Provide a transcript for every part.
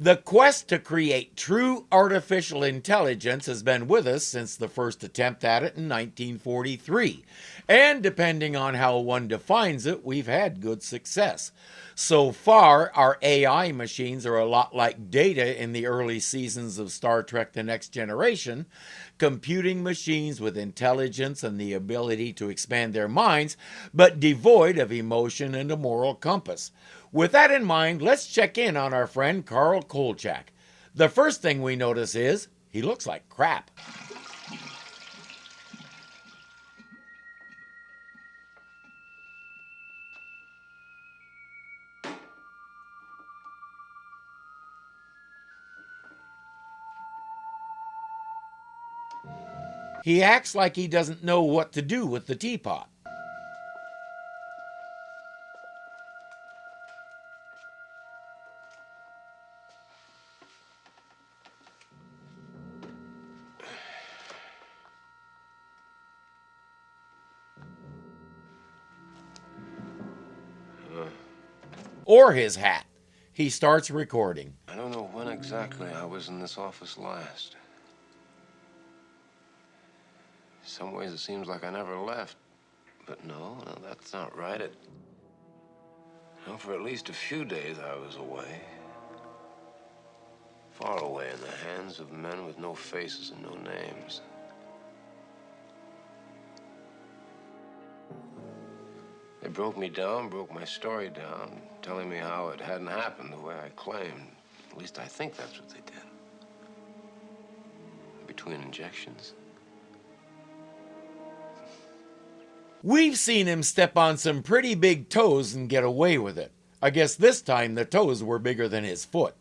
The quest to create true artificial intelligence has been with us since the first attempt at it in 1943. And depending on how one defines it, we've had good success. So far, our AI machines are a lot like Data in the early seasons of Star Trek The Next Generation, computing machines with intelligence and the ability to expand their minds, but devoid of emotion and a moral compass. With that in mind, let's check in on our friend Carl Kolchak. The first thing we notice is he looks like crap. He acts like he doesn't know what to do with the teapot. Or his hat. He starts recording. I don't know when exactly I was in this office last. Some ways it seems like I never left. But no, that's not right. For at least a few days I was away. Far away in the hands of men with no faces and no names. They broke me down, broke my story down, telling me how it hadn't happened the way I claimed. At least I think that's what they did. Between injections. We've seen him step on some pretty big toes and get away with it. I guess this time the toes were bigger than his foot.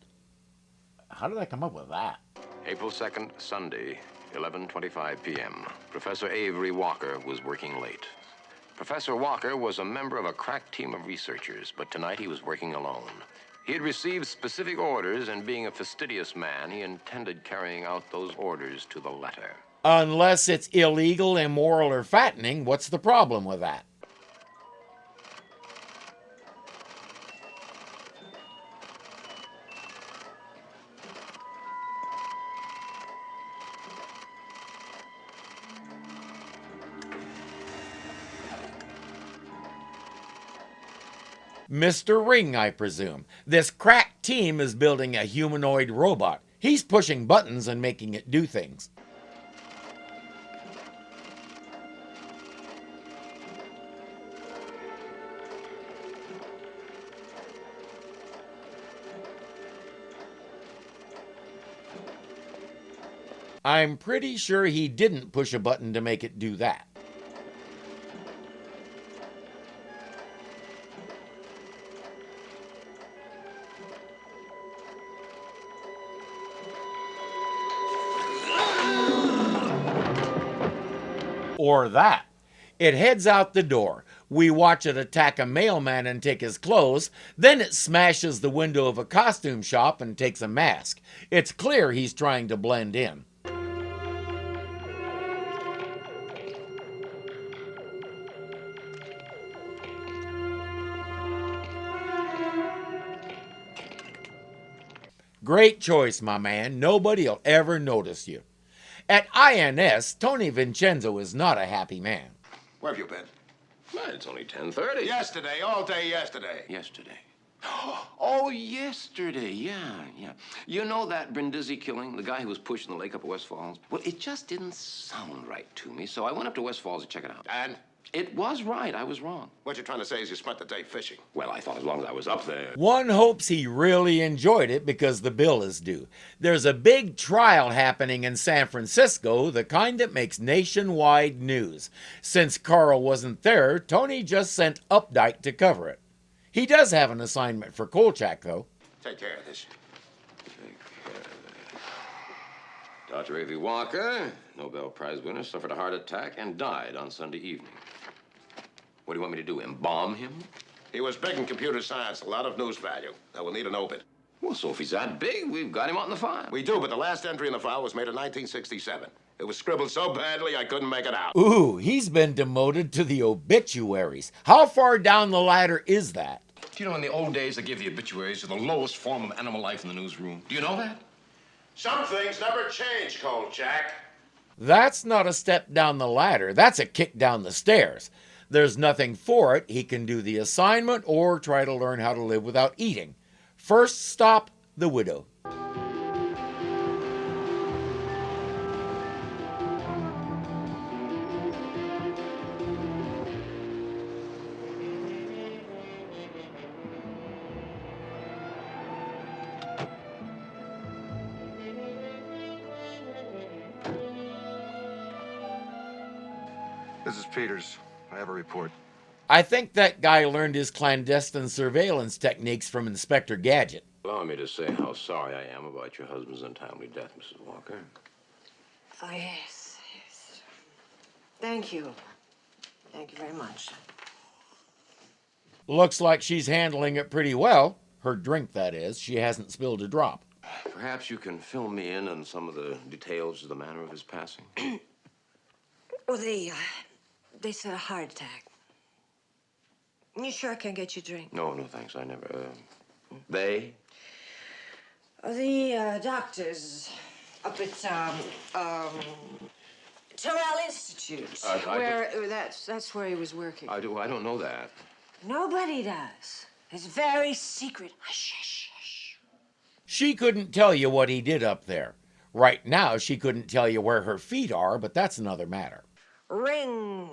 How did I come up with that? April 2nd, Sunday, 11:25 p.m. Professor Avery Walker was working late. Professor Walker was a member of a crack team of researchers, but tonight he was working alone. He had received specific orders, and being a fastidious man, he intended carrying out those orders to the letter. Unless it's illegal, immoral, or fattening, what's the problem with that? Mr. Ring, I presume. This crack team is building a humanoid robot. He's pushing buttons and making it do things. I'm pretty sure he didn't push a button to make it do that. Or that. It heads out the door. We watch it attack a mailman and take his clothes. Then it smashes the window of a costume shop and takes a mask. It's clear he's trying to blend in. Great choice, my man. Nobody'll ever notice you. At INS, Tony Vincenzo is not a happy man. Where have you been? Well, it's only 10:30. Yesterday, all day yesterday. Yesterday. Oh, yesterday, yeah. You know that Brindisi killing, the guy who was pushed in the lake up at West Falls? Well, it just didn't sound right to me, so I went up to West Falls to check it out. And? It was right. I was wrong. What you're trying to say is you spent the day fishing. Well, I thought as long as I was up there. One hopes he really enjoyed it because the bill is due. There's a big trial happening in San Francisco, the kind that makes nationwide news. Since Carl wasn't there, Tony just sent Updike to cover it. He does have an assignment for Kolchak, though. Take care of this. Dr. Avery Walker, Nobel Prize winner, suffered a heart attack and died on Sunday evening. What do you want me to do, embalm him? He was big in computer science, a lot of news value. Now, we'll need an obit. Well, so if he's that big, we've got him out in the file. We do, but the last entry in the file was made in 1967. It was scribbled so badly I couldn't make it out. Ooh, he's been demoted to the obituaries. How far down the ladder is that? Do you know in the old days they give the obituaries of the lowest form of animal life in the newsroom? Do you know that? Some things never change, Kolchak. That's not a step down the ladder. That's a kick down the stairs. There's nothing for it. He can do the assignment or try to learn how to live without eating. First stop, the widow. This is Peters. I have a report. I think that guy learned his clandestine surveillance techniques from Inspector Gadget. Allow me to say how sorry I am about your husband's untimely death, Mrs. Walker. Oh, yes, yes. Thank you. Thank you very much. Looks like she's handling it pretty well. Her drink, that is. She hasn't spilled a drop. Perhaps you can fill me in on some of the details of the manner of his passing. Well, they said a heart attack. You sure I can't get you a drink? No, no, thanks. I never. They? The doctors up at Terrell Institute, that's where he was working. I don't know that. Nobody does. It's very secret. Hush, hush, hush. She couldn't tell you what he did up there. Right now, she couldn't tell you where her feet are, but that's another matter. Ring.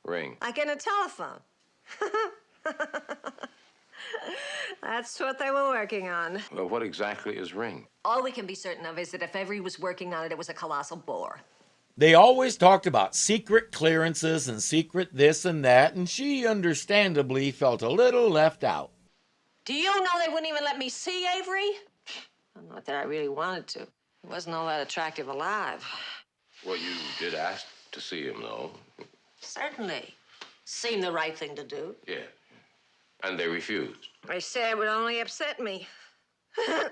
Ring. Like in a telephone. That's what they were working on. Well, what exactly is Ring? All we can be certain of is that if ever he was working on it, it was a colossal bore. They always talked about secret clearances and secret this and that, and she understandably felt a little left out. Do you know they wouldn't even let me see Avery? Not that I really wanted to. He wasn't all that attractive alive. Well, you did ask to see him, though. Certainly. Seemed the right thing to do. Yeah. And they refused. They said it would only upset me. I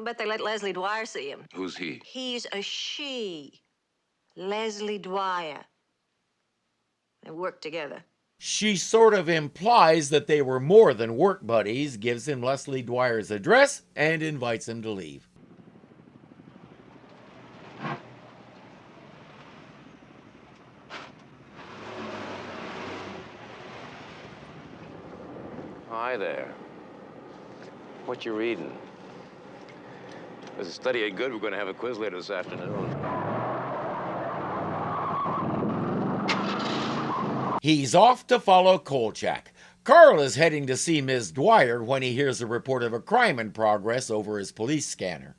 bet they let Leslie Dwyer see him. Who's he? He's a she. Leslie Dwyer. They work together. She sort of implies that they were more than work buddies, gives him Leslie Dwyer's address, and invites him to leave. Hi there. What you reading? There's a study ain't good. We're going to have a quiz later this afternoon. He's off to follow Kolchak. Carl is heading to see Ms. Dwyer when he hears a report of a crime in progress over his police scanner.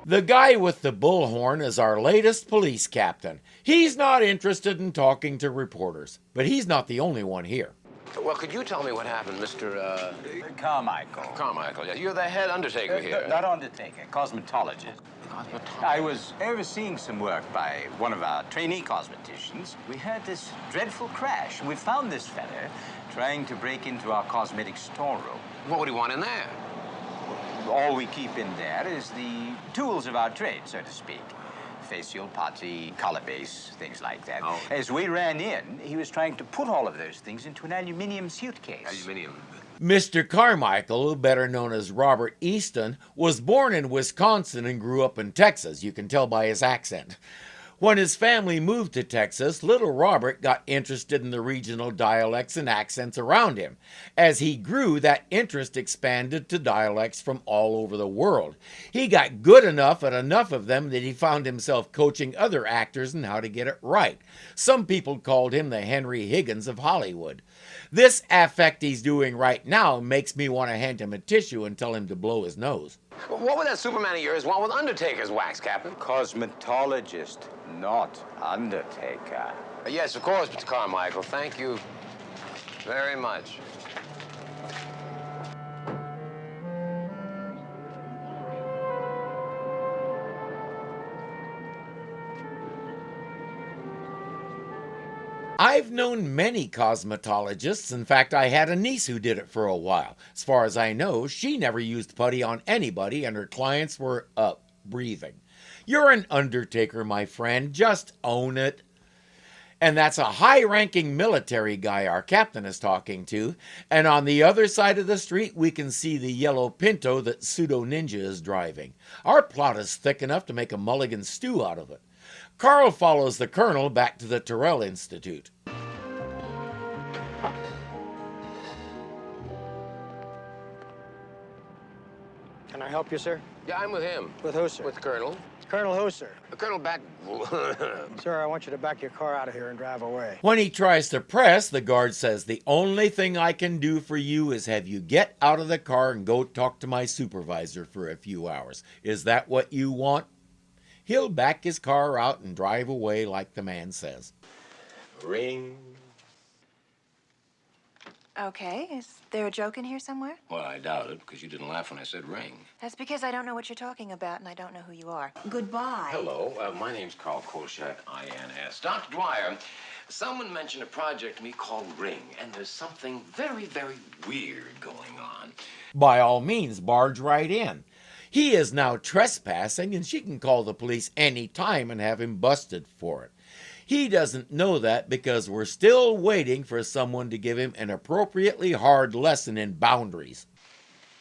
The guy with the bullhorn is our latest police captain. He's not interested in talking to reporters, but he's not the only one here. Well, could you tell me what happened, Mr. Carmichael. Carmichael? Yeah, you're the head undertaker here. Not undertaker, cosmetologist. I was overseeing some work by one of our trainee cosmeticians. We heard this dreadful crash, and we found this fella trying to break into our cosmetic storeroom. What would he want in there? All we keep in there is the tools of our trade, so to speak. Facial, putty, color base, things like that. Oh. As we ran in, he was trying to put all of those things into an aluminum suitcase. Aluminium. Mr. Carmichael, better known as Robert Easton, was born in Wisconsin and grew up in Texas. You can tell by his accent. When his family moved to Texas, little Robert got interested in the regional dialects and accents around him. As he grew, that interest expanded to dialects from all over the world. He got good enough at enough of them that he found himself coaching other actors in how to get it right. Some people called him the Henry Higgins of Hollywood. This affect he's doing right now makes me want to hand him a tissue and tell him to blow his nose. Well, what would that Superman of yours want with Undertaker's wax, Captain? Cosmetologist, not undertaker. Yes, of course, Mr. Carmichael. Thank you very much. I've known many cosmetologists. In fact, I had a niece who did it for a while. As far as I know, she never used putty on anybody, and her clients were breathing. You're an undertaker, my friend. Just own it. And that's a high-ranking military guy our captain is talking to. And on the other side of the street, we can see the yellow Pinto that Pseudo Ninja is driving. Our plot is thick enough to make a mulligan stew out of it. Carl follows the colonel back to the Terrell Institute. Can I help you, sir? Yeah, I'm with him. With who, sir? With Colonel. Colonel who, sir? Colonel back. Sir, I want you to back your car out of here and drive away. When he tries to press, the guard says, "The only thing I can do for you is have you get out of the car and go talk to my supervisor for a few hours. Is that what you want?" He'll back his car out and drive away like the man says. Ring. Okay, is there a joke in here somewhere? Well, I doubt it, because you didn't laugh when I said ring. That's because I don't know what you're talking about and I don't know who you are. Goodbye. Hello, my name's Carl Kolchak, INS. Dr. Dwyer, someone mentioned a project to me called Ring, and there's something very, very weird going on. By all means, barge right in. He is now trespassing, and she can call the police any time and have him busted for it. He doesn't know that because we're still waiting for someone to give him an appropriately hard lesson in boundaries.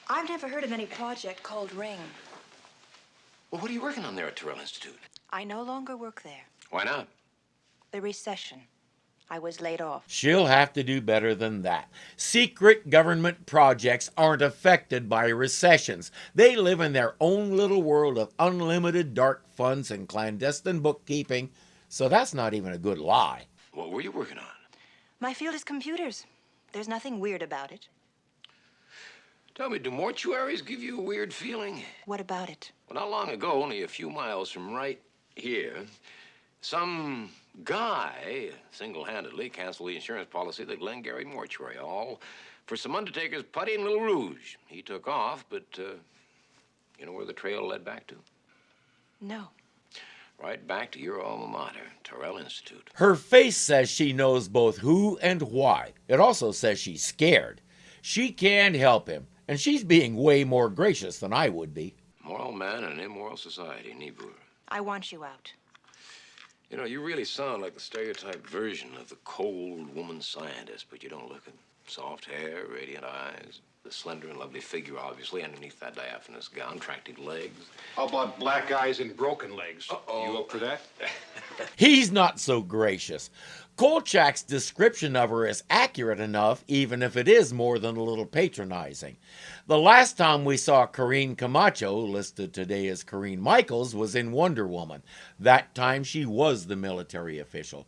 I've never heard of any project called Ring. Well, what are you working on there at Terrell Institute? I no longer work there. Why not? The recession. I was laid off. She'll have to do better than that. Secret government projects aren't affected by recessions. They live in their own little world of unlimited dark funds and clandestine bookkeeping. So that's not even a good lie. What were you working on? My field is computers. There's nothing weird about it. Tell me, do mortuaries give you a weird feeling? What about it? Well, not long ago, only a few miles from right here, some guy single-handedly canceled the insurance policy at the Glengarry Mortuary, all for some undertaker's putty and little rouge. He took off, but you know where the trail led back to? No. Right back to your alma mater, Terrell Institute. Her face says she knows both who and why. It also says she's scared. She can't help him, and she's being way more gracious than I would be. Moral man in an immoral society, Niebuhr. I want you out. You know, you really sound like the stereotyped version of the cold woman scientist, but you don't look it. Soft hair, radiant eyes, the slender and lovely figure, obviously, underneath that diaphanous gown, attractive legs. How about black eyes and broken legs? Uh-oh. You up for that? He's not so gracious. Kolchak's description of her is accurate enough, even if it is more than a little patronizing. The last time we saw Corinne Camacho, listed today as Corinne Michaels, was in Wonder Woman. That time she was the military official.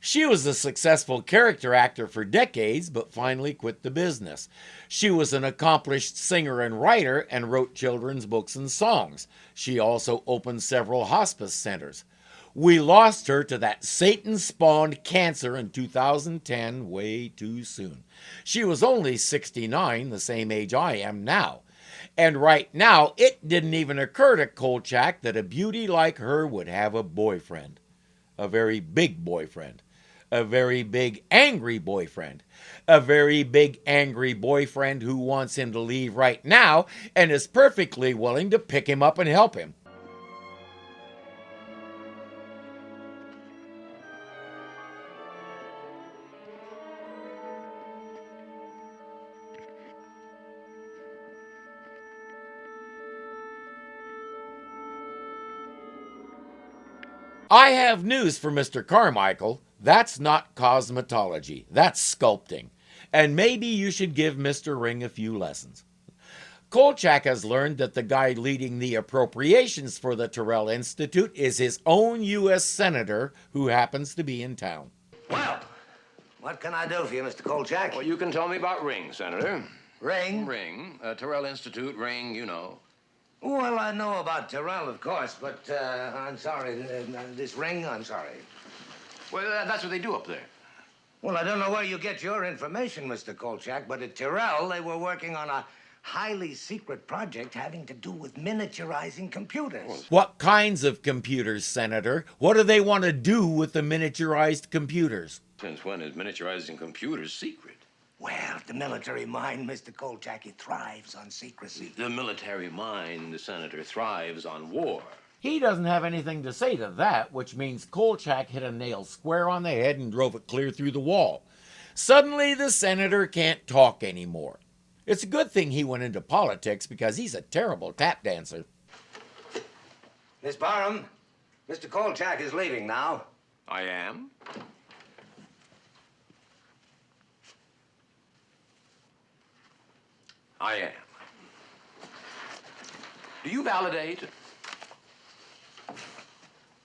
She was a successful character actor for decades, but finally quit the business. She was an accomplished singer and writer and wrote children's books and songs. She also opened several hospice centers. We lost her to that Satan-spawned cancer in 2010, way too soon. She was only 69, the same age I am now. And right now, it didn't even occur to Kolchak that a beauty like her would have a boyfriend. A very big boyfriend. A very big angry boyfriend. A very big angry boyfriend who wants him to leave right now and is perfectly willing to pick him up and help him. I have news for Mr. Carmichael. That's not cosmetology. That's sculpting. And maybe you should give Mr. Ring a few lessons. Kolchak has learned that the guy leading the appropriations for the Terrell Institute is his own U.S. Senator who happens to be in town. Well, what can I do for you, Mr. Kolchak? Well, you can tell me about Ring, Senator. Ring? Ring. Terrell Institute, Ring, you know. Well, I know about Terrell, of course, but I'm sorry. This Ring, I'm sorry. Well, that's what they do up there. Well, I don't know where you get your information, Mr. Kolchak, but at Terrell, they were working on a highly secret project having to do with miniaturizing computers. What kinds of computers, Senator? What do they want to do with the miniaturized computers? Since when is miniaturizing computers secret? Well, the military mind, Mr. Kolchak, it thrives on secrecy. The military mind, the Senator, thrives on war. He doesn't have anything to say to that, which means Kolchak hit a nail square on the head and drove it clear through the wall. Suddenly, the senator can't talk anymore. It's a good thing he went into politics because he's a terrible tap dancer. Miss Barham, Mr. Kolchak is leaving now. I am? I am. Do you validate?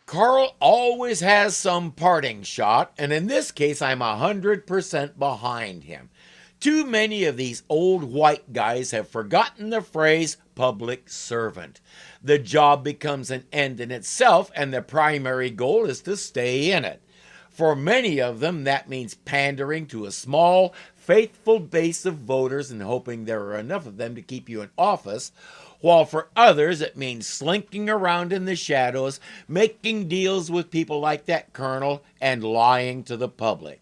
Carl always has some parting shot, and in this case, I'm 100% behind him. Too many of these old white guys have forgotten the phrase public servant. The job becomes an end in itself, and the primary goal is to stay in it. For many of them, that means pandering to a small, faithful base of voters and hoping there are enough of them to keep you in office, while for others it means slinking around in the shadows, making deals with people like that colonel, and lying to the public.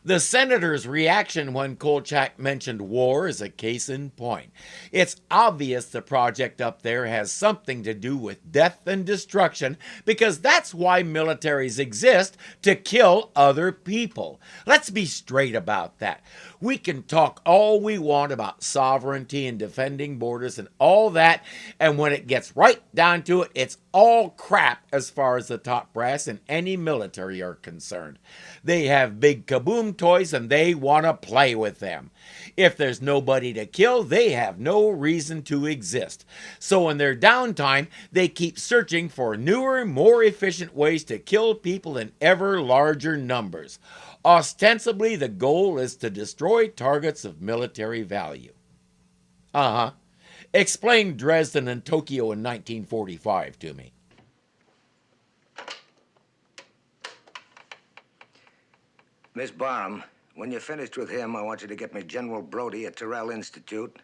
The senator's reaction when Kolchak mentioned war is a case in point. It's obvious the project up there has something to do with death and destruction because that's why militaries exist, to kill other people. Let's be straight about that. We can talk all we want about sovereignty and defending borders and all that, and when it gets right down to it, it's all crap as far as the top brass in any military are concerned. They have big kaboom toys and they want to play with them. If there's nobody to kill, they have no reason to exist. So in their downtime, they keep searching for newer, more efficient ways to kill people in ever larger numbers. Ostensibly, the goal is to destroy targets of military value. Explain Dresden and Tokyo in 1945 to me. Miss Barham, when you're finished with him, I want you to get me General Brody at Terrell Institute,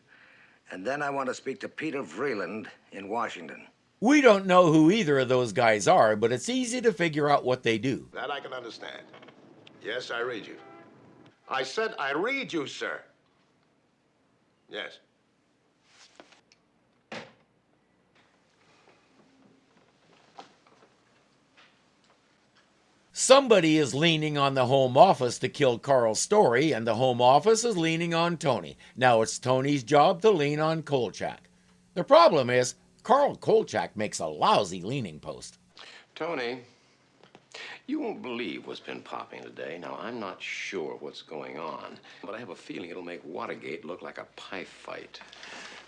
and then I want to speak to Peter Vreeland in Washington. We don't know who either of those guys are, but it's easy to figure out what they do. That I can understand. Yes, I read you. I said I read you, sir. Yes. Somebody is leaning on the Home Office to kill Carl Story, and the Home Office is leaning on Tony. Now it's Tony's job to lean on Kolchak. The problem is, Carl Kolchak makes a lousy leaning post. Tony, you won't believe what's been popping today. Now, I'm not sure what's going on, but I have a feeling it'll make Watergate look like a pie fight.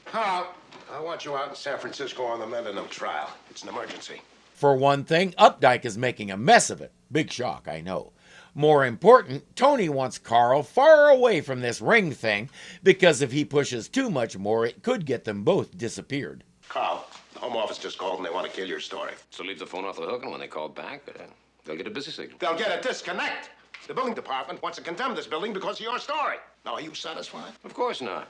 Carl, I want you out in San Francisco on the Medinum trial. It's an emergency. For one thing, Updike is making a mess of it. Big shock, I know. More important, Tony wants Carl far away from this ring thing because if he pushes too much more, it could get them both disappeared. Carl, the Home Office just called and they want to kill your story. So leave the phone off the hook, and when they call back, they'll get a busy signal. They'll get a disconnect. The building department wants to condemn this building because of your story. Now, are you satisfied? Of course not.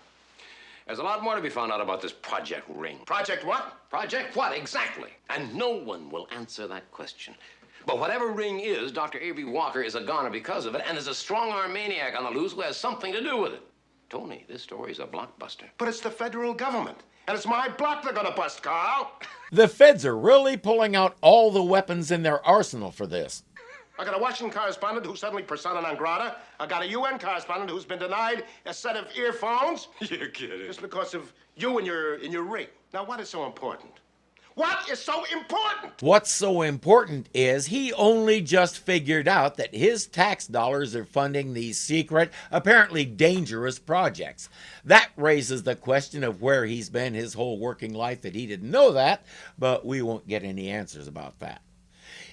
There's a lot more to be found out about this Project Ring. Project what? Project what, exactly? And no one will answer that question. But whatever Ring is, Dr. Avery Walker is a goner because of it, and is a strong-arm maniac on the loose who has something to do with it. Tony, this story's a blockbuster. But it's the federal government. And it's my block they're gonna bust, Carl. The feds are really pulling out all the weapons in their arsenal for this. I got a Washington correspondent who's suddenly persona non grata. I got a UN correspondent who's been denied a set of earphones. You're kidding. Just because of you and your ring. Now, what is so important? What is so important? What's so important is he only just figured out that his tax dollars are funding these secret, apparently dangerous projects. That raises the question of where he's been his whole working life that he didn't know that, but we won't get any answers about that.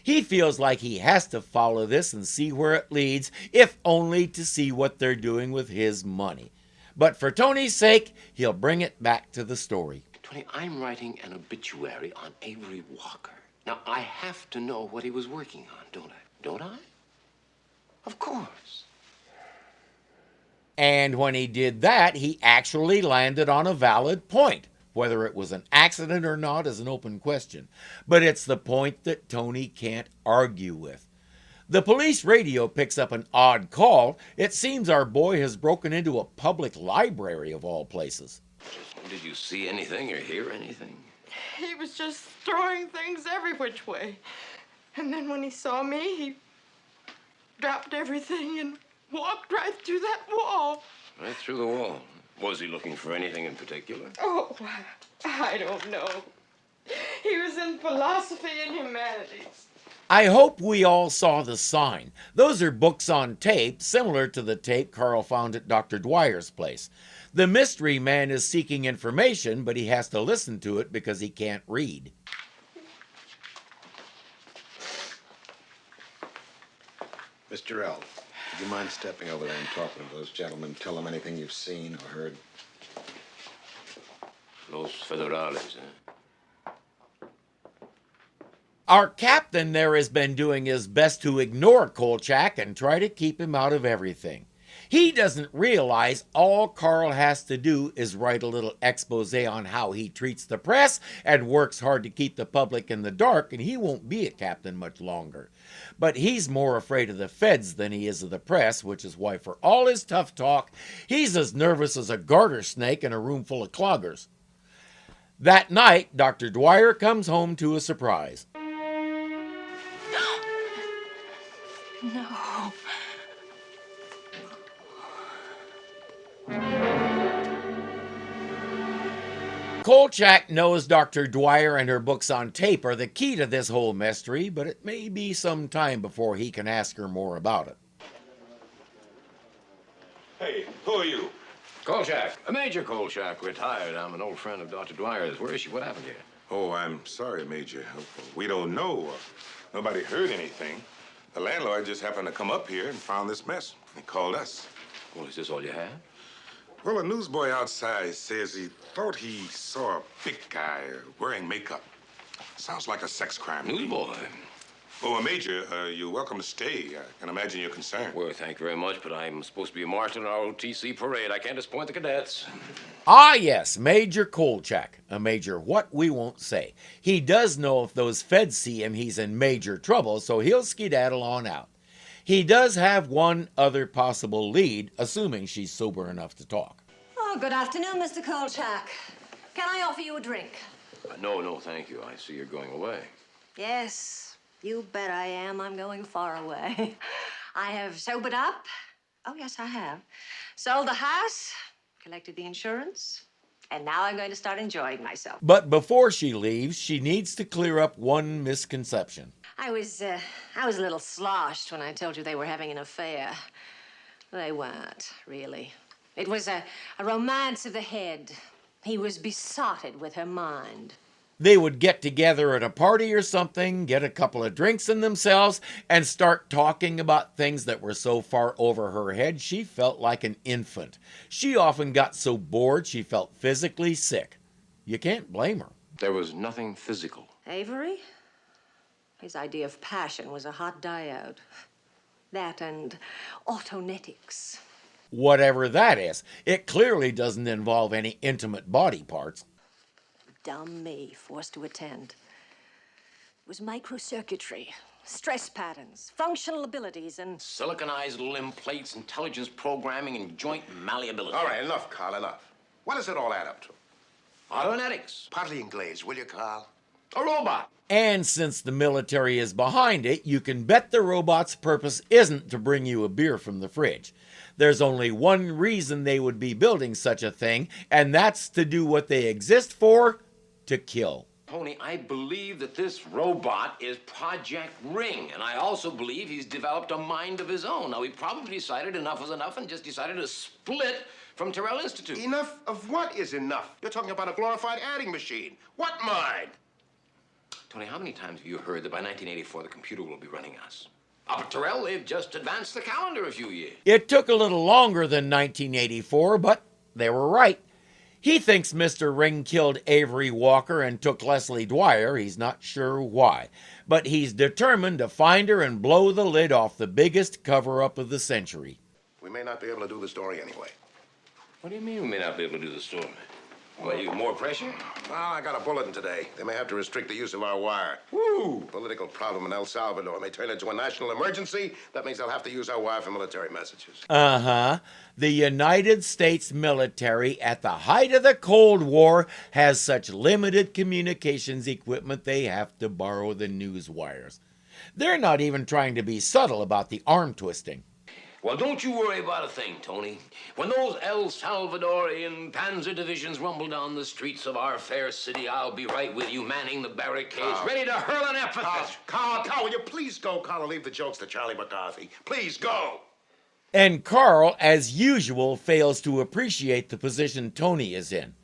He feels like he has to follow this and see where it leads, if only to see what they're doing with his money. But for Tony's sake, he'll bring it back to the story. Tony, I'm writing an obituary on Avery Walker. Now, I have to know what he was working on, don't I? Don't I? Of course. And when he did that, he actually landed on a valid point. Whether it was an accident or not is an open question. But it's the point that Tony can't argue with. The police radio picks up an odd call. It seems our boy has broken into a public library of all places. Did you see anything or hear anything? He was just throwing things every which way. And then when he saw me, he dropped everything and walked right through that wall. Right through the wall. Was he looking for anything in particular? Oh, I don't know. He was in philosophy and humanities. I hope we all saw the sign. Those are books on tape, similar to the tape Carl found at Dr. Dwyer's place. The mystery man is seeking information, but he has to listen to it because he can't read. Mr. L, would you mind stepping over there and talking to those gentlemen? Tell them anything you've seen or heard. Los Federales, eh? Our captain there has been doing his best to ignore Kolchak and try to keep him out of everything. He doesn't realize all Carl has to do is write a little expose on how he treats the press and works hard to keep the public in the dark, and he won't be a captain much longer. But he's more afraid of the feds than he is of the press, which is why for all his tough talk, he's as nervous as a garter snake in a room full of cloggers. That night, Dr. Dwyer comes home to a surprise. No. Kolchak knows Dr. Dwyer and her books on tape are the key to this whole mystery, but it may be some time before he can ask her more about it. Hey, who are you? Kolchak. Major Kolchak, retired. I'm an old friend of Dr. Dwyer's. Where is she? What happened here? Oh, I'm sorry, Major. We don't know. Nobody heard anything. The landlord just happened to come up here and found this mess. He called us. Well, is this all you have? Well, a newsboy outside says he thought he saw a big guy wearing makeup. Sounds like a sex crime. Newsboy? Oh, Major, you're welcome to stay. I can imagine you're concerned. Well, thank you very much, but I'm supposed to be a marshal in our OTC parade. I can't disappoint the cadets. Ah, yes, Major Kolchak. A major what we won't say. He does know if those feds see him, he's in major trouble, so he'll skedaddle on out. He does have one other possible lead, assuming she's sober enough to talk. Oh, good afternoon, Mr. Kolchak. Can I offer you a drink? No, thank you. I see you're going away. Yes, you bet I am. I'm going far away. I have sobered up. Oh, yes, I have. Sold the house, collected the insurance, and now I'm going to start enjoying myself. But before she leaves, she needs to clear up one misconception. I was a little sloshed when I told you they were having an affair. They weren't, really. It was a romance of the head. He was besotted with her mind. They would get together at a party or something, get a couple of drinks in themselves, and start talking about things that were so far over her head she felt like an infant. She often got so bored she felt physically sick. You can't blame her. There was nothing physical. Avery? His idea of passion was a hot diode. That and autonetics. Whatever that is, it clearly doesn't involve any intimate body parts. Dumb me, forced to attend. It was microcircuitry, stress patterns, functional abilities, and... Siliconized limb plates, intelligence programming, and joint malleability. All right, enough, Carl, enough. What does it all add up to? Autonetics. Partly Inglés, will you, Carl? A robot. And since the military is behind it, you can bet the robot's purpose isn't to bring you a beer from the fridge. There's only one reason they would be building such a thing, and that's to do what they exist for, to kill. Tony, I believe that this robot is Project Ring, and I also believe he's developed a mind of his own. Now, he probably decided enough was enough and just decided to split from Terrell Institute. Enough of what is enough? You're talking about a glorified adding machine. What mind? Tony, how many times have you heard that by 1984 the computer will be running us? Up at Terrell, they've just advanced the calendar a few years. It took a little longer than 1984, but they were right. He thinks Mr. Ring killed Avery Walker and took Leslie Dwyer. He's not sure why. But he's determined to find her and blow the lid off the biggest cover-up of the century. We may not be able to do the story anyway. What do you mean we may not be able to do the story? Well, you more pressure? Well, I got a bulletin today. They may have to restrict the use of our wire. Woo! Political problem in El Salvador may turn into a national emergency. That means they'll have to use our wire for military messages. Uh-huh. The United States military, at the height of the Cold War, has such limited communications equipment they have to borrow the news wires. They're not even trying to be subtle about the arm twisting. Well, don't you worry about a thing, Tony. When those El Salvadorian panzer divisions rumble down the streets of our fair city, I'll be right with you, manning the barricades, ready to hurl an epithet. Carl, will you please go? Carl, leave the jokes to Charlie McCarthy. Please go. And Carl, as usual, fails to appreciate the position Tony is in.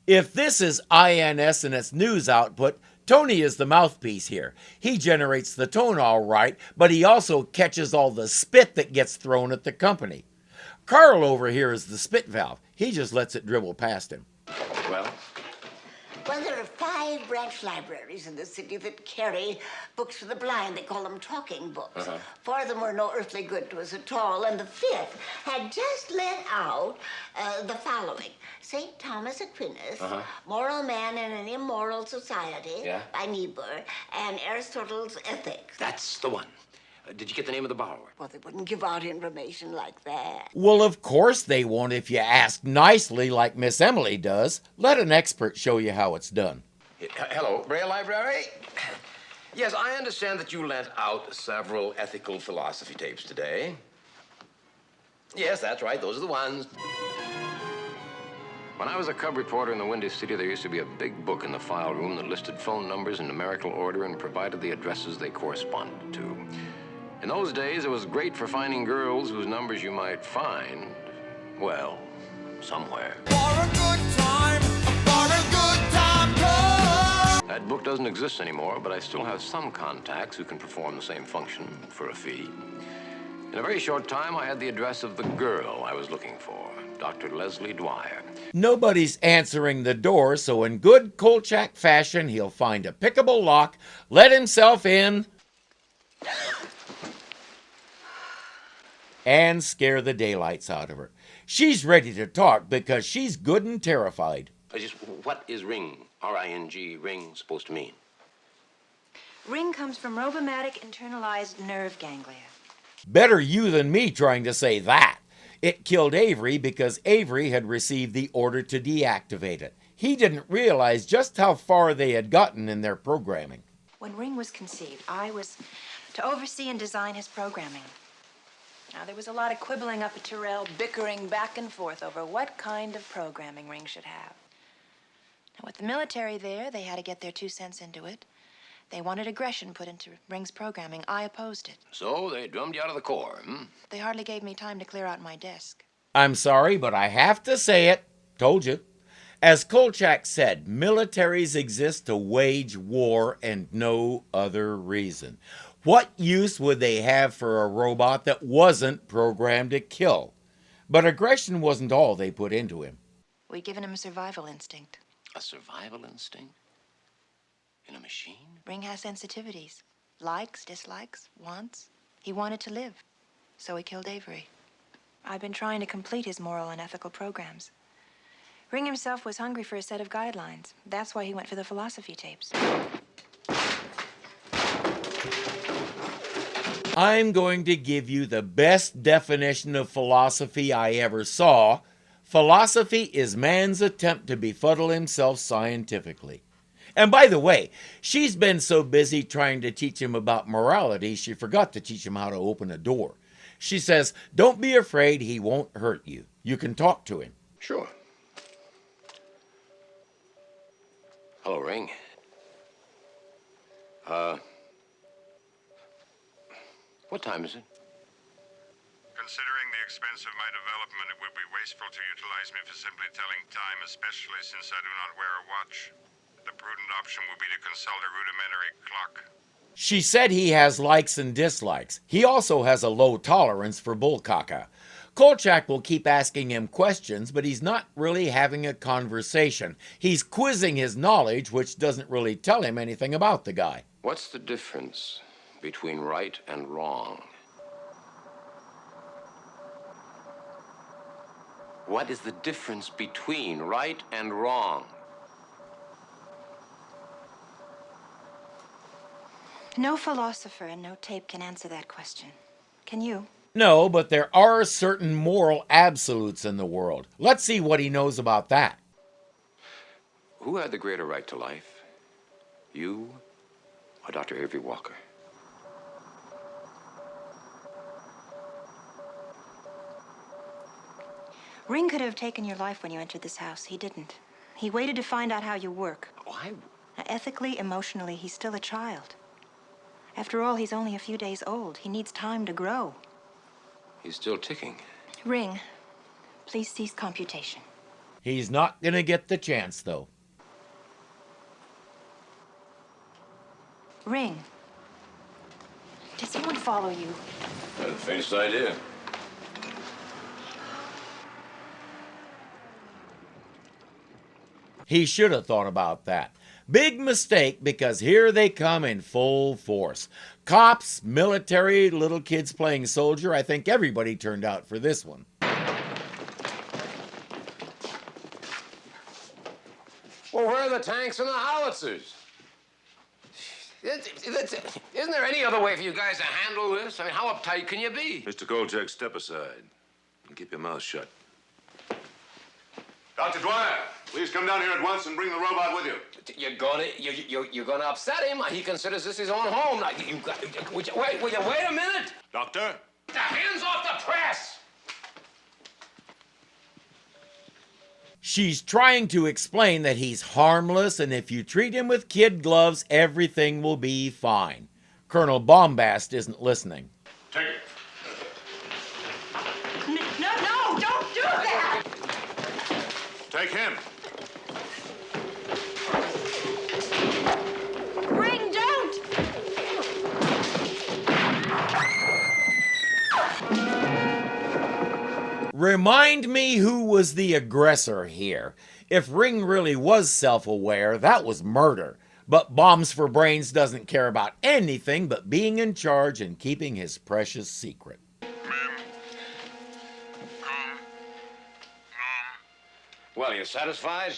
If this is INS and its news output, Tony is the mouthpiece here. He generates the tone all right, but he also catches all the spit that gets thrown at the company. Carl over here is the spit valve. He just lets it dribble past him. Well? Well, there are 5 branch libraries in the city that carry books for the blind. They call them talking books. 4 of them were no earthly good to us at all, and the 5th had just let out the following. St. Thomas Aquinas, Moral Man in an Immoral Society by Niebuhr, and Aristotle's Ethics. That's the one. Did you get the name of the borrower? Well, they wouldn't give out information like that. Well, of course they won't if you ask nicely like Miss Emily does. Let an expert show you how it's done. Hello, Braille Library? Yes, I understand that you lent out several ethical philosophy tapes today. Yes, that's right. Those are the ones. When I was a cub reporter in the Windy City, there used to be a big book in the file room that listed phone numbers in numerical order and provided the addresses they corresponded to. In those days, it was great for finding girls whose numbers you might find, well, somewhere. For a good time, That book doesn't exist anymore, but I still have some contacts who can perform the same function for a fee. In a very short time, I had the address of the girl I was looking for, Dr. Leslie Dwyer. Nobody's answering the door, so in good Kolchak fashion, he'll find a pickable lock, let himself in, and scare the daylights out of her. She's ready to talk because she's good and terrified. What is ring, R-I-N-G, ring, supposed to mean? Ring comes from rhobomatic internalized nerve ganglia. Better you than me trying to say that. It killed Avery because Avery had received the order to deactivate it. He didn't realize just how far they had gotten in their programming. When Ring was conceived, I was to oversee and design his programming. Now, there was a lot of quibbling up at Terrell, bickering back and forth over what kind of programming Ring should have. Now, with the military there, they had to get their 2 cents into it. They wanted aggression put into Ring's programming. I opposed it. So they drummed you out of the Corps, They hardly gave me time to clear out my desk. I'm sorry, but I have to say it. Told you. As Kolchak said, militaries exist to wage war and no other reason. What use would they have for a robot that wasn't programmed to kill? But aggression wasn't all they put into him. We'd given him a survival instinct. A survival instinct? In a machine? Ring has sensitivities. Likes, dislikes, wants. He wanted to live. So he killed Avery. I've been trying to complete his moral and ethical programs. Ring himself was hungry for a set of guidelines. That's why he went for the philosophy tapes. I'm going to give you the best definition of philosophy I ever saw. Philosophy is man's attempt to befuddle himself scientifically. And by the way, she's been so busy trying to teach him about morality, she forgot to teach him how to open a door. She says, don't be afraid, he won't hurt you. You can talk to him. Sure. Hello, Ring. What time is it? Considering the expense of my development, it would be wasteful to utilize me for simply telling time, especially since I do not wear a watch. The prudent option would be to consult a rudimentary clock. She said he has likes and dislikes. He also has a low tolerance for bullcaca. Kolchak will keep asking him questions, but he's not really having a conversation. He's quizzing his knowledge, which doesn't really tell him anything about the guy. What's the difference between right and wrong? What is the difference between right and wrong? No philosopher and no tape can answer that question. Can you? No, but there are certain moral absolutes in the world. Let's see what he knows about that. Who had the greater right to life? You or Dr. Avery Walker? Ring could have taken your life when you entered this house. He didn't. He waited to find out how you work. Why? Ethically, emotionally, he's still a child. After all, he's only a few days old. He needs time to grow. He's still ticking. Ring, please cease computation. He's not going to get the chance, though. Ring, did someone follow you? Not the faintest idea. He should have thought about that. Big mistake, because here they come in full force. Cops, military, little kids playing soldier. I think everybody turned out for this one. Well, where are the tanks and the howitzers? Isn't there any other way for you guys to handle this? I mean, how uptight can you be? Mr. Kolchak, step aside and keep your mouth shut. Dr. Dwyer, please come down here at once and bring the robot with you. You're gonna upset him. He considers this his own home. Now, wait a minute. Doctor? The hands off the press. She's trying to explain that he's harmless, and if you treat him with kid gloves, everything will be fine. Colonel Bombast isn't listening. Take it. No, don't do that! Take him. Ring, don't! Remind me who was the aggressor here. If Ring really was self-aware, that was murder. But Bombs for Brains doesn't care about anything but being in charge and keeping his precious secret. Well, you satisfied?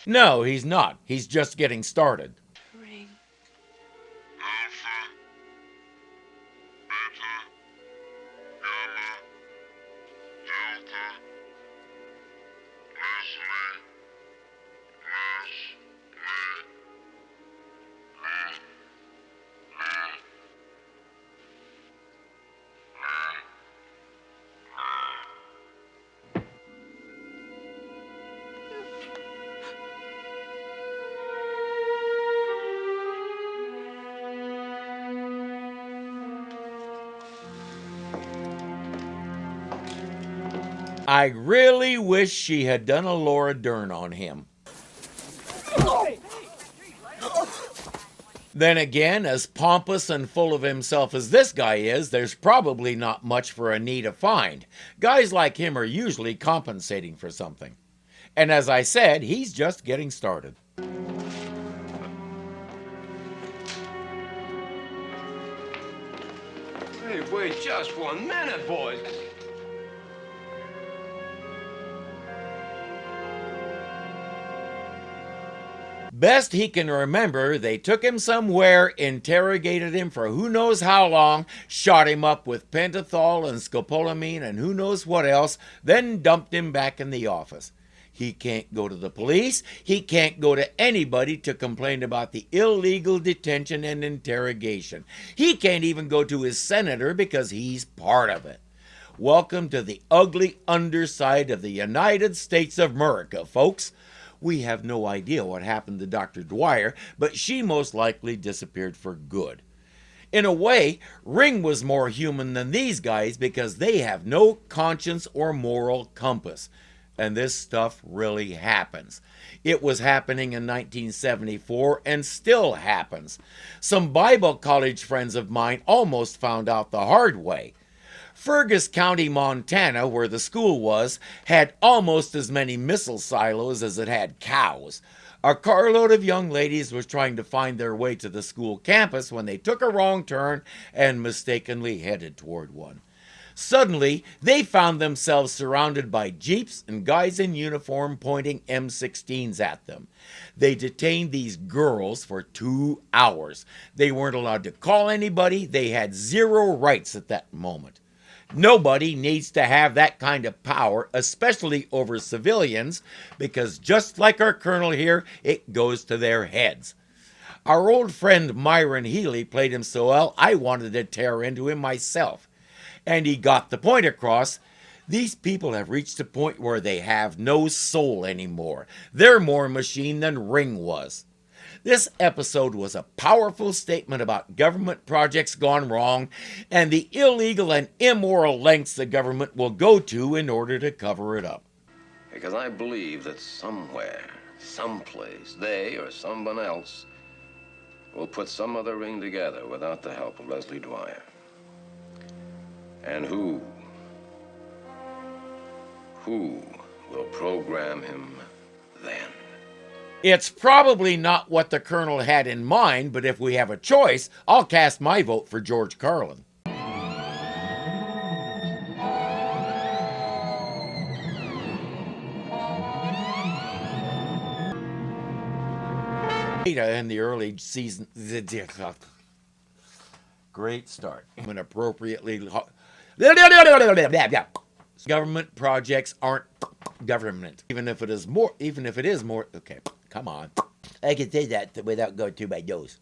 No, he's not. He's just getting started. Ring. Alpha, Beta, Gamma, Delta, Leslie, I really wish she had done a Laura Dern on him. Then again, as pompous and full of himself as this guy is, there's probably not much for Annie to find. Guys like him are usually compensating for something. And as I said, he's just getting started. Hey, wait just 1 minute, boys. Best he can remember, they took him somewhere, interrogated him for who knows how long, shot him up with pentothal and scopolamine and who knows what else, then dumped him back in the office. He can't go to the police. He can't go to anybody to complain about the illegal detention and interrogation. He can't even go to his senator because he's part of it. Welcome to the ugly underside of the United States of America, folks. We have no idea what happened to Dr. Dwyer, but she most likely disappeared for good. In a way, Ring was more human than these guys because they have no conscience or moral compass. And this stuff really happens. It was happening in 1974 and still happens. Some Bible college friends of mine almost found out the hard way. Fergus County, Montana, where the school was, had almost as many missile silos as it had cows. A carload of young ladies was trying to find their way to the school campus when they took a wrong turn and mistakenly headed toward one. Suddenly, they found themselves surrounded by jeeps and guys in uniform pointing M16s at them. They detained these girls for 2 hours. They weren't allowed to call anybody. They had zero rights at that moment. Nobody needs to have that kind of power, especially over civilians, because just like our colonel here, it goes to their heads. Our old friend Myron Healy played him so well, I wanted to tear into him myself. And he got the point across. These people have reached a point where they have no soul anymore. They're more machine than Ring was. This episode was a powerful statement about government projects gone wrong and the illegal and immoral lengths the government will go to in order to cover it up. Because I believe that somewhere, someplace, they or someone else will put some other ring together without the help of Leslie Dwyer. And who will program him then? It's probably not what the colonel had in mind, but if we have a choice, I'll cast my vote for George Carlin. In the early season, great start. And appropriately, government projects aren't government. Even if it is more, okay, come on. I can say that without going through my nose.